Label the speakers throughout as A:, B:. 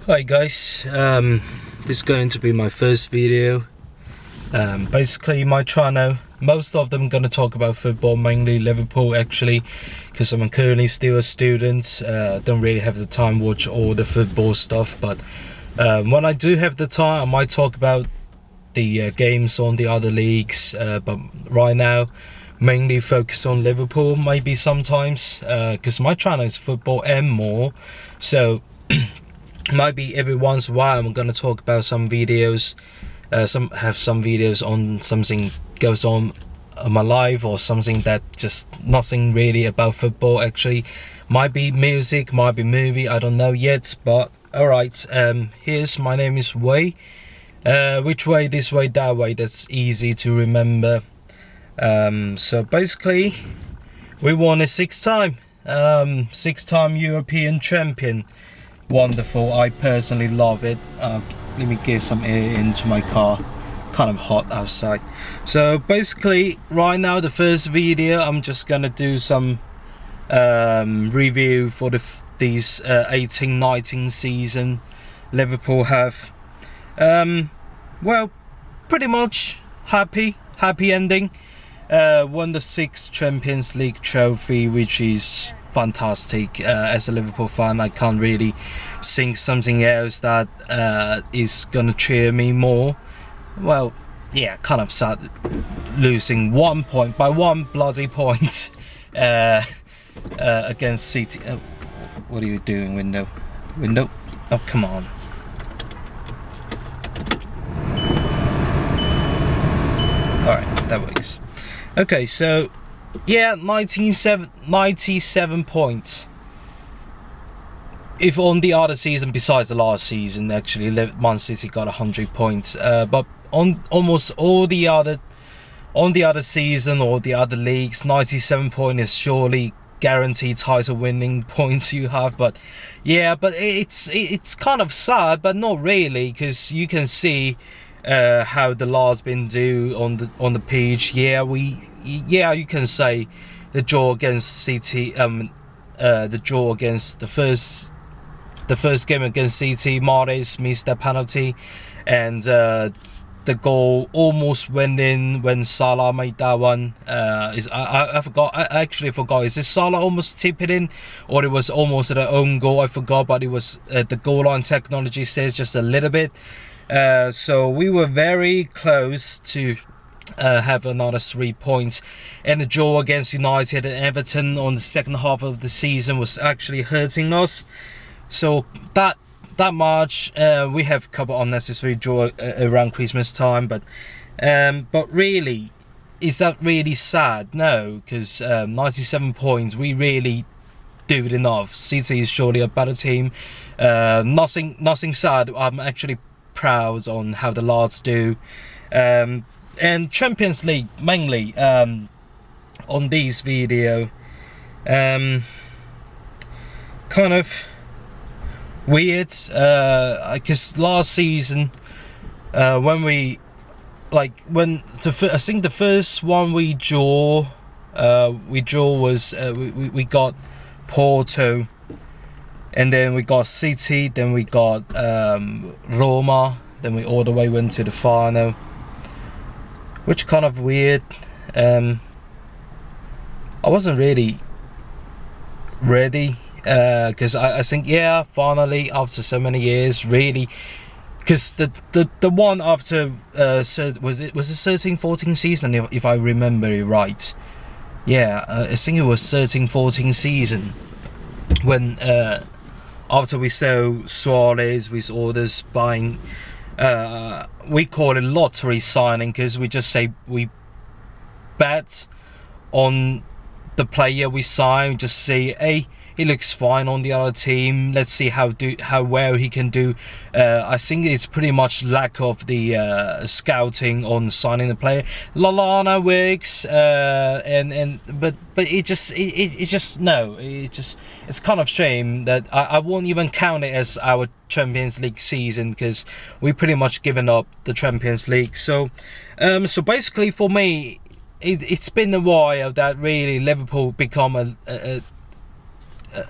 A: Hi guys, this is going to be my first video. Basically my channel, most of them gonna talk about football, mainly Liverpool actually, because I'm currently still a student. Don't really have the time to watch all the football stuff, but when I do have the time I might talk about the games on the other leagues, but right now mainly focus on Liverpool maybe sometimes, because my channel is football and more, so might be every once in a while I'm gonna talk about some videos, some videos on something goes on in my life, or something that just nothing really about football actually. Might be music, might be movie, I don't know yet, but alright. Here's my name is Way. Which way, this way, that way, that's easy to remember. So basically we won a six-time European champion. Wonderful, I personally love it. Let me get some air into my car, kind of hot outside. So basically right now, the first video I'm just gonna do some review for these 18-19 season Liverpool have. Well, pretty much happy ending. Won the 6th Champions League trophy, which is fantastic. As a Liverpool fan, I can't really think something else that is gonna cheer me more. Well, yeah, kind of sad losing 1 point by 1 bloody point against City. What are you doing, window? Oh, come on. Alright, that works. Okay, so yeah, 97 points. If on the other season besides the last season, actually Man City got 100 points, but on almost all the other season or the other leagues, 97 points is surely guaranteed title winning points you have. But yeah, but it's kind of sad, but not really, because you can see how the last been do on the pitch. Yeah, you can say the draw against City, the draw against the first game against City, Mahrez missed that penalty, and the goal almost went in when Salah made that one. I forgot. I actually forgot. Is this Salah almost tipped it in, or it was almost an own goal? I forgot, but it was the goal line technology says just a little bit. So we were very close to have another 3 points, and the draw against United and Everton on the second half of the season was actually hurting us. So that much, we have a couple unnecessary draw around Christmas time, but really, is that really sad? No, because 97 points, we really do it enough. City is surely a better team. Nothing sad. I'm actually proud on how the lads do. And Champions League mainly, on this video, kind of weird, because last season, when we I think the first one we draw was we got Porto, and then we got City, then we got Roma, then we all the way went to the final, which kind of weird. I wasn't really ready, because I think, yeah, finally after so many years, really, because the one after was it 13-14 season, if I remember it right. Yeah, I think it was 13-14 season when after we saw Suarez with orders buying, we call it lottery signing, because we just say we bet on the player we sign, just say, hey, he looks fine on the other team, let's see how well he can do. I think it's pretty much lack of the scouting on signing the player. Lallana works, but it's kind of shame that I won't even count it as our Champions League season, because we pretty much given up the Champions League. So basically for me, it's been a while that really Liverpool become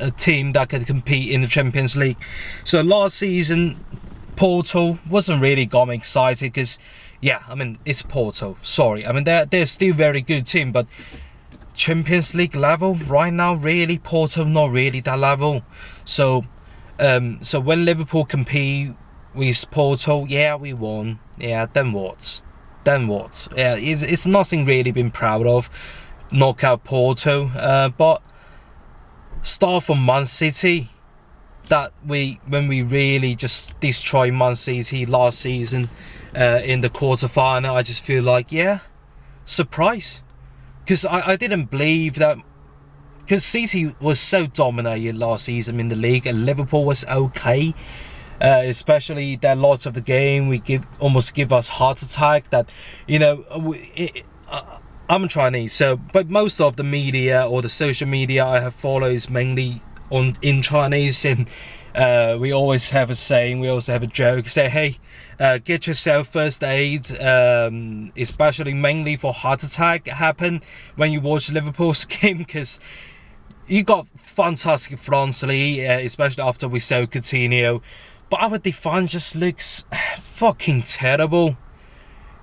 A: a team that can compete in the Champions League. So last season, Porto wasn't really got me excited because, yeah, I mean, it's Porto. Sorry, I mean they're still very good team, but Champions League level right now, really, Porto not really that level. So so when Liverpool compete with Porto, yeah, we won. Yeah, then what? Then what? Yeah, it's nothing really been proud of. Knock out Porto, but start from Man City. That when we really just destroyed Man City last season in the quarterfinal, I just feel like, yeah, surprise. Because I didn't believe that, because City was so dominated last season in the league and Liverpool was okay. Especially that lots of the game almost give us heart attack. That, you know, I'm Chinese, so but most of the media or the social media I have followed is mainly in Chinese, and we always have a saying, we also have a joke, say, hey, get yourself first aid, especially mainly for heart attack happen when you watch Liverpool's game, because you got fantastic front three, especially after we sold Coutinho, but our defense just looks fucking terrible,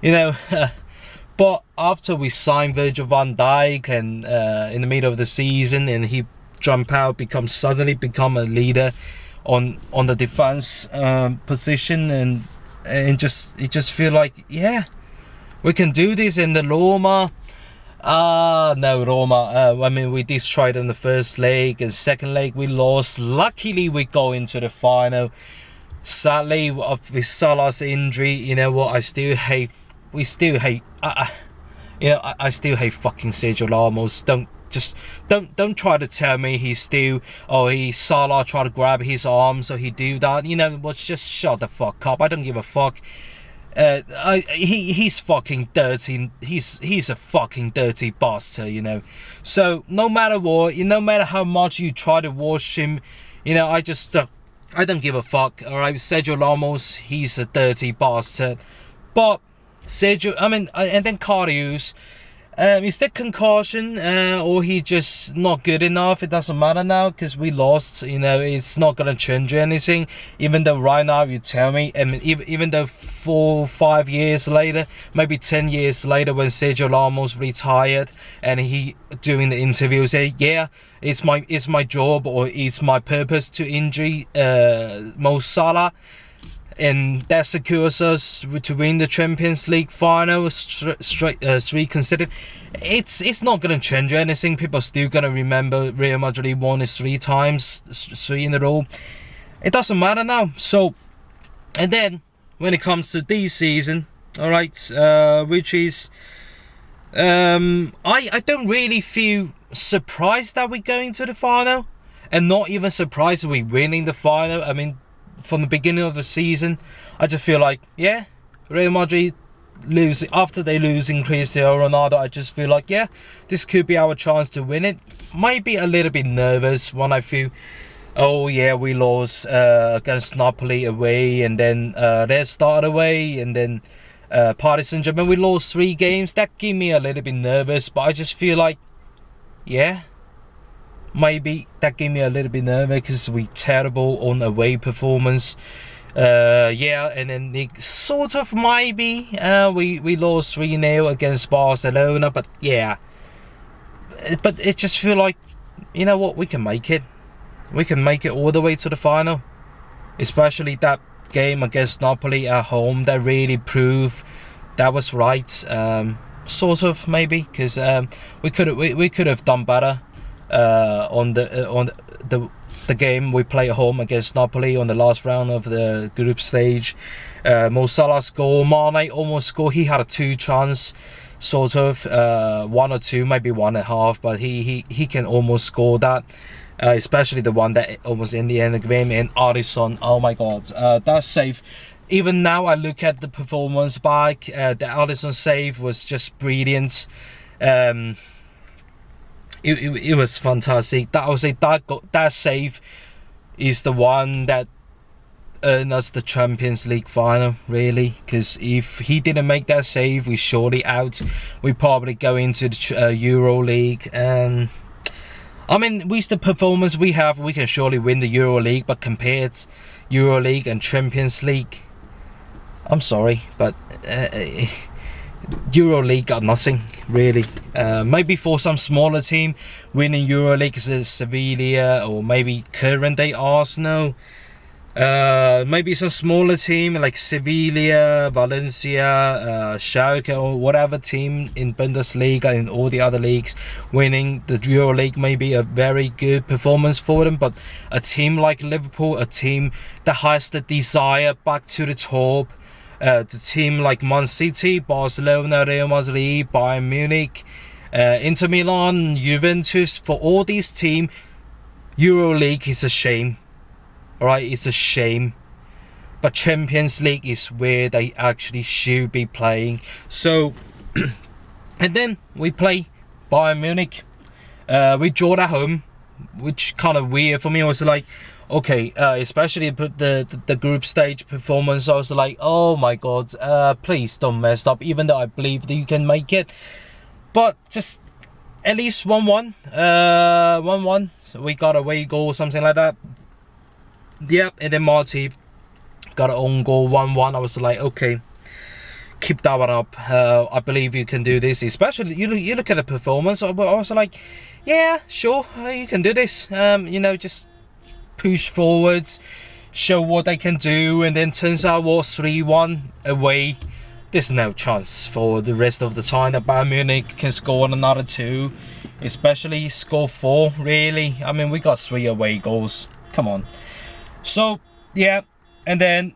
A: you know. But after we signed Virgil van Dijk and in the middle of the season, and he suddenly become a leader on the defense position, and it just feel like, yeah, we can do this. In the Roma, I mean, we destroyed in the first leg, and second leg we lost. Luckily we go into the final. Sadly, with Salah's injury, you know what, I still hate you know, I still hate fucking Sergio Ramos. Don't try to tell me he's still, Salah try to grab his arm so he do that. You know what, just shut the fuck up. I don't give a fuck. He's fucking dirty. He's a fucking dirty bastard, you know. So no matter what, no matter how much you try to wash him, you know, I don't give a fuck. Alright, Sergio Ramos, he's a dirty bastard. But Sergio, I mean, and then Karius, is that concussion or he just not good enough? It doesn't matter now because we lost. You know, it's not gonna change anything. Even though right now you tell me, I mean, even though 4 or 5 years later, maybe 10 years later, when Sergio Ramos retired and he doing the interview say, yeah, it's my job or it's my purpose to injure Mo Salah, and that secures us to win the Champions League final three consecutive. It's not gonna change anything. People are still gonna remember Real Madrid won it 3 times, 3 in a row. It doesn't matter now. So, and then when it comes to this season, all right, which is I don't really feel surprised that we're going to the final, and not even surprised that we're winning the final. I mean, from the beginning of the season, I just feel like, yeah, Real Madrid losing, after they losing Cristiano Ronaldo, I just feel like, yeah, this could be our chance to win it. Might be a little bit nervous when I feel, oh yeah, we lost against Napoli away, and then they started away, and then Paris Saint-Germain, we lost 3 games. That gave me a little bit nervous, but I just feel like, yeah, maybe that gave me a little bit nervous because we terrible on away performance. Yeah, and then it sort of maybe we lost 3-0 against Barcelona, but yeah, but it just feel like, you know what, we can make it. We can make it all the way to the final, especially that game against Napoli at home. That really proved that was right. Sort of maybe, because we could have done better on the game we play at home against Napoli on the last round of the group stage. Mo Salah scored, Mane almost scored. He had a 2 chance, sort of 1 or 2, maybe 1.5, but he can almost score that. Especially the one that almost in the end of the game, and Alisson, oh my god, that save. Even now I look at the performance back, the Alisson save was just brilliant. It was fantastic. That I would say that save is the one that earned us the Champions League final, really. Because if he didn't make that save, we surely out. We probably go into the Euro League, and I mean, with the performance we have, we can surely win the EuroLeague, but compared EuroLeague and Champions League, I'm sorry, but EuroLeague got nothing really. Maybe for some smaller team winning EuroLeague is Sevilla, or maybe current day Arsenal. Maybe some smaller team like Sevilla, Valencia, Schalke, or whatever team in Bundesliga and all the other leagues winning the EuroLeague may be a very good performance for them. But a team like Liverpool, a team that has the desire back to the top, the team like Man City, Barcelona, Real Madrid, Bayern Munich, Inter Milan, Juventus, for all these teams, EuroLeague is a shame. Alright, it's a shame. But Champions League is where they actually should be playing. So, and then we play Bayern Munich. We draw at home, which kind of weird for me. I was like, okay, especially the group stage performance. I was like, oh my god, please don't mess up. Even though I believe that you can make it, but just at least 1-1, 1-1. So we got a away goal or something like that. Yep, and then Marty got an own goal, 1-1. I was like, okay, keep that one up. I believe you can do this. Especially you look at the performance. I was like, yeah, sure, you can do this. You know, just push forwards, show what they can do, and then turns out what 3-1 away. There's no chance for the rest of the time that Bayern Munich can score another 2, especially score 4. Really, I mean, we got 3 away goals. Come on. So yeah, and then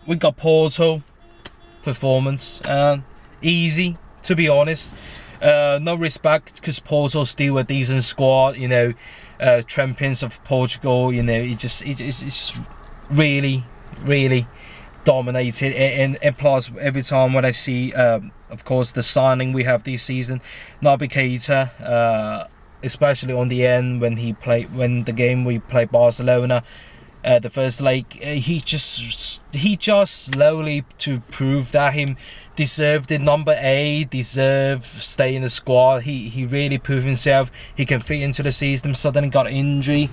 A: we got Porto performance, easy to be honest. No respect, because Porto's still a decent squad, you know, champions of Portugal, you know. It just really dominated, and plus every time when I see of course the signing we have this season, Naby Keita, especially on the end when the game we played Barcelona, the first leg, he just slowly to prove that him deserved the number 8, deserve stay in the squad. He really proved himself. He can fit into the system. Suddenly got injury.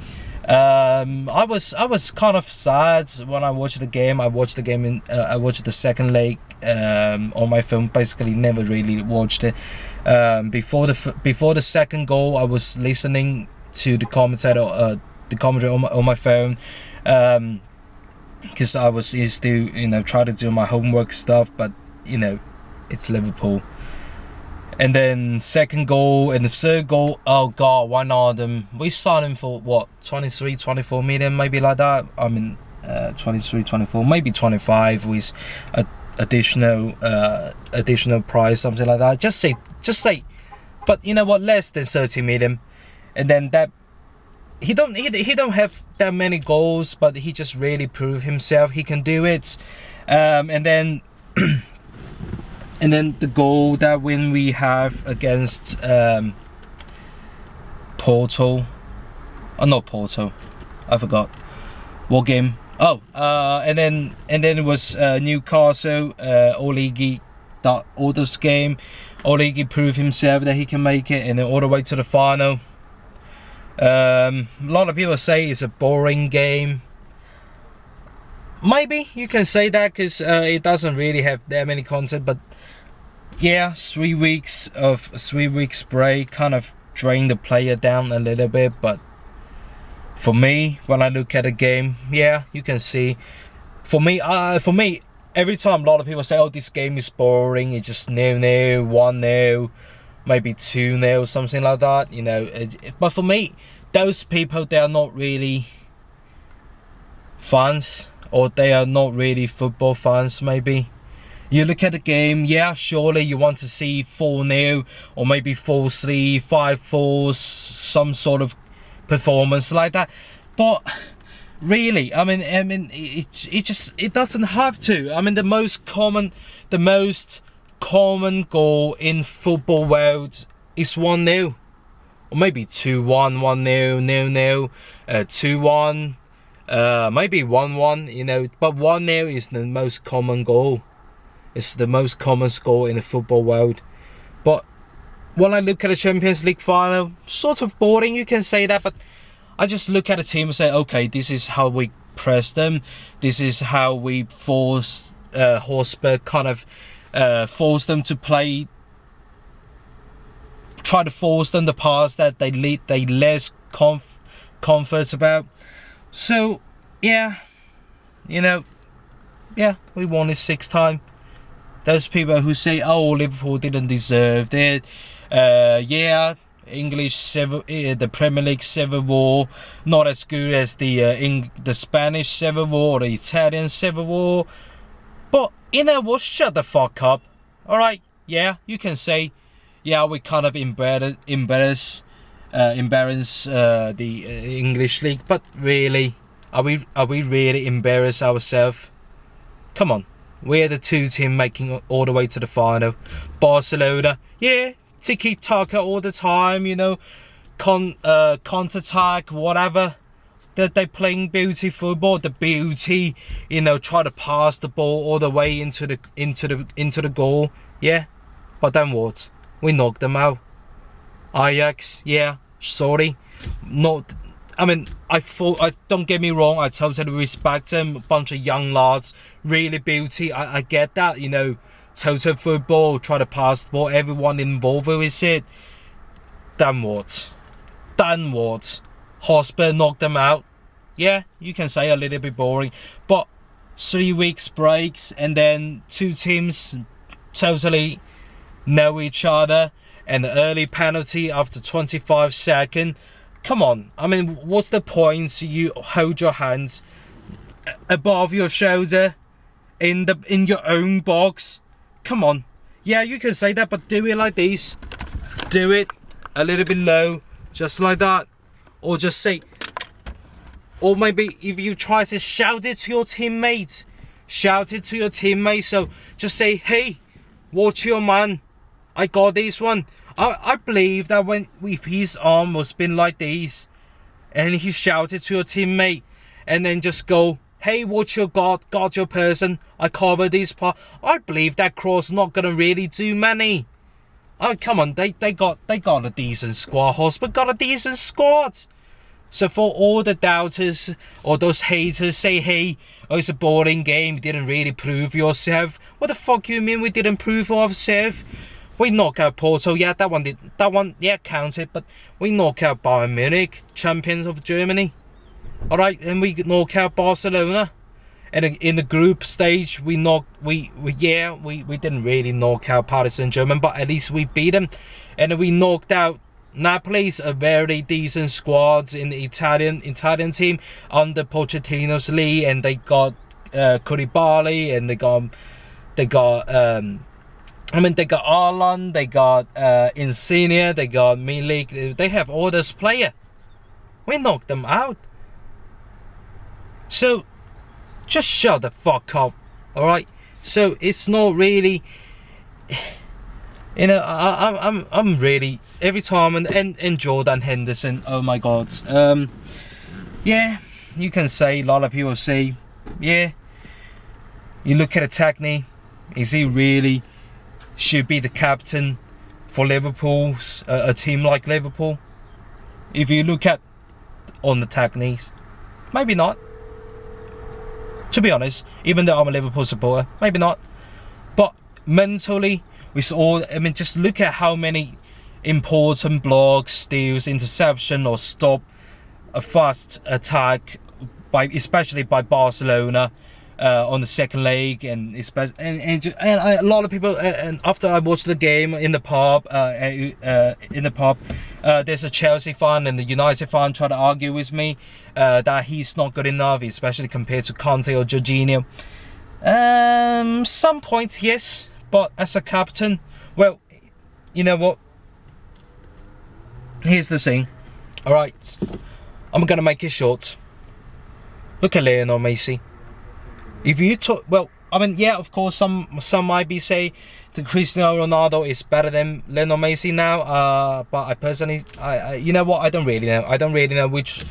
A: I was kind of sad when I watched the game. I watched the second leg on my phone. Basically, never really watched it. Before the second goal, I was listening to the commentary on my phone, because I was used to, you know, try to do my homework stuff, but you know, it's Liverpool. And then second goal and the third goal, oh god, Wijnaldum, we signed him for what, 23, 24 million, maybe like that. I mean, 23, 24, maybe 25 with additional price, something like that. Just say, but you know what, less than 30 million. And then that he don't have that many goals, but he just really proved himself. He can do it. And then the goal that when we have against Porto, not Porto, I forgot what game. Oh, and then it was Newcastle, Origi, that Others game. Origi proved himself that he can make it, and then all the way to the final. A lot of people say it's a boring game. Maybe you can say that because it doesn't really have that many content, but yeah, 3 weeks break kind of drained the player down a little bit. But for me, when I look at a game, yeah, you can see. For me, every time a lot of people say, "Oh, this game is boring. It's just 0-0, 1-0." Maybe 2-0, something like that, you know. But for me, those people, they are not really fans, or they are not really football fans. Maybe you look at the game, yeah, surely you want to see 4-0 or maybe 4-3, 5-4, some sort of performance like that. But really, I mean, it doesn't have to. I mean, the most common goal in football world is 1-0, or maybe 2-1, 1-0, 0-0, 2-1, maybe 1-1, you know. But 1-0 is the most common goal. It's the most common score in the football world. But when I look at the Champions League final, sort of boring, you can say that, but I just look at a team and say, okay, this is how we press them. This is how we force Horsberg, kind of force them to play, try to force them to pass that they less comfort about. So, yeah, you know, yeah, we won it 6 times. Those people who say, oh, Liverpool didn't deserve it. Yeah, the Premier League Civil War, not as good as the Spanish Civil War or the Italian Civil War. But, you know what, shut the fuck up. Alright, yeah, you can say, yeah, we kind of embarrass the English League, but really, are we really embarrass ourselves? Come on, we're the 2 team making all the way to the final. Barcelona, yeah, tiki-taka all the time, you know, counter-attack, whatever. They're playing beauty football, the beauty, you know, try to pass the ball all the way into the goal. Yeah, but then what? We knocked them out. Ajax, yeah, sorry, not. I mean, don't get me wrong, I totally respect them. A bunch of young lads, really beauty. I get that, you know, total football, try to pass the ball, everyone involved with it. Then what? Hosper knocked them out. Yeah, you can say a little bit boring, but 3 weeks breaks and then 2 teams totally know each other, and the early penalty after 25 seconds. Come on, I mean, what's the point? You hold your hands above your shoulder in your own box. Come on, yeah, you can say that, but do it like this. Do it a little bit low, just like that, or just say, or maybe if you try to shout it to your teammates, so just say, hey, watch your man, I got this one. I believe that if his arm was been like this and he shouted to your teammate and then just go, hey, watch your got your person, I cover this part, I believe that cross not gonna really do many. Oh, come on, they got a decent squad. Hosper got a decent squad. So for all the doubters or those haters say, hey, oh, it's a boring game, you didn't really prove yourself. What the fuck you mean we didn't prove ourselves? We knocked out Porto, yeah, that one, yeah, counted, but we knocked out Bayern Munich, champions of Germany. Alright, and we knocked out Barcelona. And in the group stage, we didn't really knock out Paris Saint-Germain, but at least we beat them. And we knocked out Napoli's a very decent squad in the Italian team under Pochettino's lead, and they got Koulibaly, and they got Arlan, they got Insigne, they got Milik. They have all this player. We knocked them out. So just shut the fuck up, all right? So it's not really, you know, I'm really every time and Jordan Henderson. Oh my God. Yeah, you can say, a lot of people say, yeah. You look at the technique. Is he really should be the captain for Liverpool's a team like Liverpool? If you look at on the techniques, maybe not. To be honest, even though I'm a Liverpool supporter, maybe not. But mentally, just look at how many important blocks, steals, interception, or stop a fast attack especially by Barcelona on the second leg, and a lot of people. And after I watched the game in the pub, there's a Chelsea fan and the United fan try to argue with me that he's not good enough, especially compared to Conte or Jorginho. Some points, yes, but as a captain, well, you know what? Here's the thing. All right, I'm gonna make it short. Look at Lionel Messi. If you talk, well, I mean, yeah, of course, some might be say that Cristiano Ronaldo is better than Lionel Messi now. But I personally, you know what? I don't really know. I don't really know which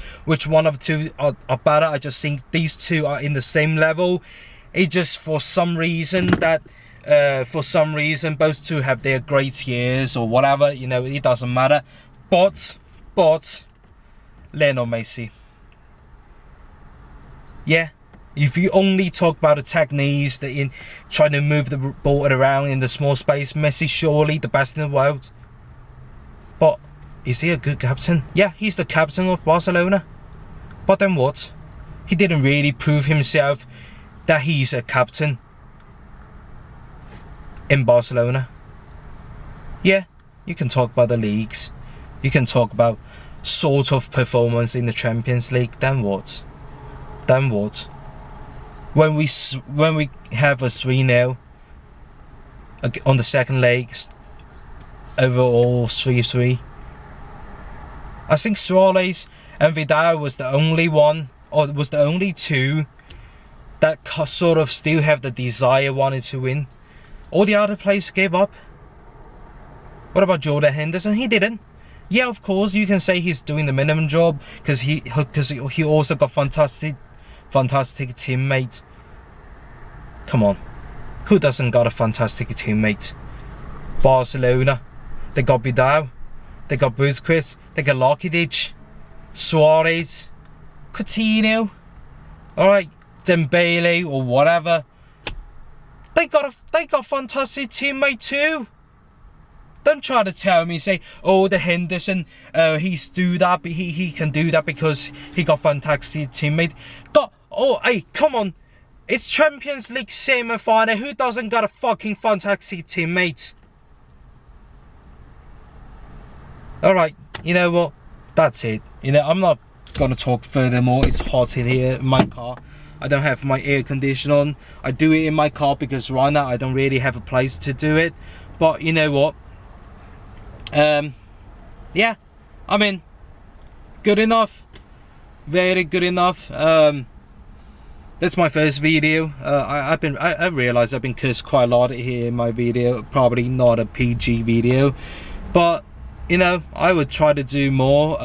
A: one of the two are better. I just think these two are in the same level. It just for some reason that for some reason. Both two have their great years or whatever, you know, it doesn't matter. But Lionel Messi, yeah, if you only talk about the techniques, in trying to move the ball around in the small space, Messi surely the best in the world. But is he a good captain? Yeah, he's the captain of Barcelona. But then what? He didn't really prove himself that he's a captain in Barcelona. Yeah, you can talk about the leagues. You can talk about sort of performance in the Champions League. Then what? Then what? When we have a 3-0 on the second leg, overall 3-3. I think Suarez and Vidal was the only one, or was the only two that sort of still have the desire, wanted to win. All the other players gave up. What about Jordan Henderson? He didn't. Yeah, of course you can say he's doing the minimum job because he also got fantastic teammates. Come on, who doesn't got a fantastic teammate? Barcelona, they got Vidal, they got Busquets, they got Rakitic, Suarez, Coutinho, alright, Dembele or whatever. They got fantastic teammate too. Don't try to tell me, say, oh, the Henderson, he's do that, but he can do that because he got fantastic teammate. Hey, come on, it's Champions League semi-final. Who doesn't got a fucking fantastic teammate? All right, you know what? That's it. You know, I'm not gonna talk furthermore. It's hot in here in my car. I don't have my air conditioner on. I do it in my car because right now I don't really have a place to do it. But you know what? Yeah, I mean, good enough, very good enough. That's my first video. I realized I've been cursed quite a lot here in my video. Probably not a PG video, but you know, I would try to do more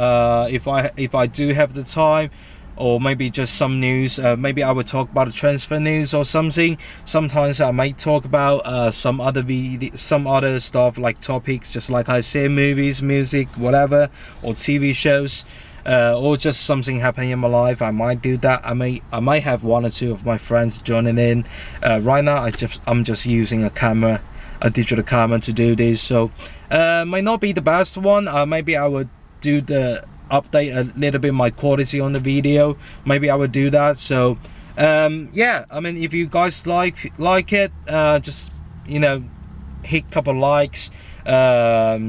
A: if I do have the time, or maybe just some news. Maybe I would talk about the transfer news or something. Sometimes I might talk about some other stuff, like topics, just like I say, movies, music, whatever, or TV shows, or just something happening in my life. I might do that. I might have one or two of my friends joining in. Right now I'm just using a digital camera to do this, so might not be the best one. Maybe I would do the update a little bit my quality on the video. Maybe I would do that. So yeah, I mean, if you guys like it, just, you know, hit a couple likes,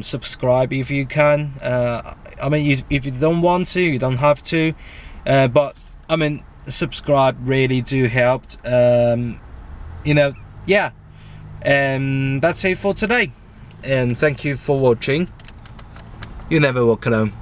A: subscribe if you can. I mean, if you don't want to, you don't have to, but I mean, subscribe really do help. You know, yeah. And that's it for today, and thank you for watching. You never walk alone.